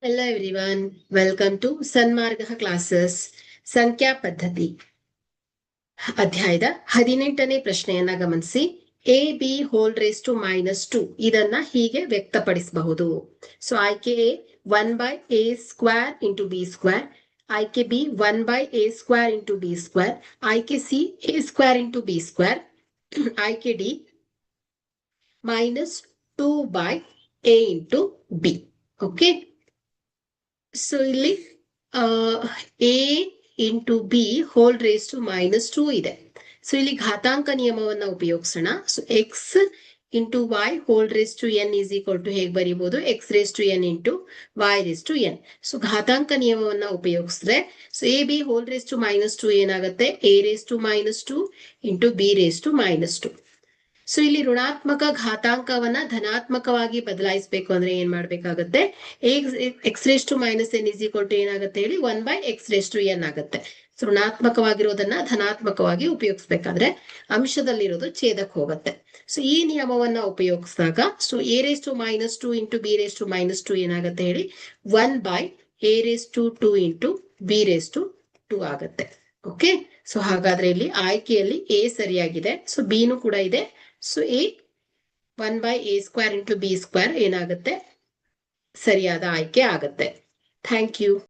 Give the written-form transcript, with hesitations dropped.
Hello everyone, welcome to Sanmarga classes ಸಂಖ್ಯಾ ಪದ್ಧತಿ ಅಧ್ಯಾಯದ 18ನೇ ಪ್ರಶ್ನೆಯನ್ನ ಗಮನಿಸಿ. A B whole raise to -2 ಇದನ್ನ ಹೀಗೆ ವ್ಯಕ್ತಪಡಿಸಬಹುದು. ಸೊ ಆಯ್ಕೆ A 1/a square into B square, ಆಯ್ಕೆ B 1/a square into B square, ಆಯ್ಕೆ C a square into B square, ಆಯ್ಕೆ D -2/a into B. Okay, so ಇಲ್ಲಿ A into B whole raise to -2 ಇದೆ. So ಇಲ್ಲಿ ಘಾತಾಂಕ ನಿಯಮವನ್ನ ಉಪಯೋಗಿಸೋಣ. So X into Y whole raise to N is equal to ಹೇಗೆ ಬರೀಬಹುದು, X raise to N into Y raise to N. So ಘಾತಾಂಕ ನಿಯಮವನ್ನ ಉಪಯೋಗಿಸಿದ್ರೆ so A B whole raise to -2 ಏನಾಗುತ್ತೆ, A raise to -2 into B raise to -2. So ಇಲ್ಲಿ ಋಣಾತ್ಮಕ ಘಾತಾಂಕವನ್ನ ಧನಾತ್ಮಕವಾಗಿ ಬದಲಾಯಿಸಬೇಕು ಅಂದ್ರೆ ಏನ್ ಮಾಡ್ಬೇಕಾಗತ್ತೆ, X raise to minus N is equal to ಏನಾಗುತ್ತೆ ಹೇಳಿ, 1/x ರೇಸ್ ಟು ಎನ್ ಆಗುತ್ತೆ. ಸೊ ಋಣಾತ್ಮಕವಾಗಿರೋದನ್ನ ಧನಾತ್ಮಕವಾಗಿ ಉಪಯೋಗಿಸ್ಬೇಕಾದ್ರೆ ಅಂಶದಲ್ಲಿರೋದು ಛೇದಕ್ಕೆ ಹೋಗುತ್ತೆ. ಸೊ ಈ ನಿಯಮವನ್ನ ಉಪಯೋಗಿಸಿದಾಗ so A raise to -2 into B raise to -2 ಏನಾಗುತ್ತೆ ಹೇಳಿ, 1/a raise to 2 into B raise to 2 ಆಗುತ್ತೆ. ಓಕೆ, ಸೊ ಹಾಗಾದ್ರೆ ಇಲ್ಲಿ ಆಯ್ಕೆಯಲ್ಲಿ ಎ ಸರಿಯಾಗಿದೆ, ಸೊ ಬಿನೂ ಕೂಡ ಇದೆ. So A 1/a square into B square ಏನಾಗುತ್ತೆ, ಸರಿಯಾದ ಆಯ್ಕೆ ಆಗುತ್ತೆ. Thank you.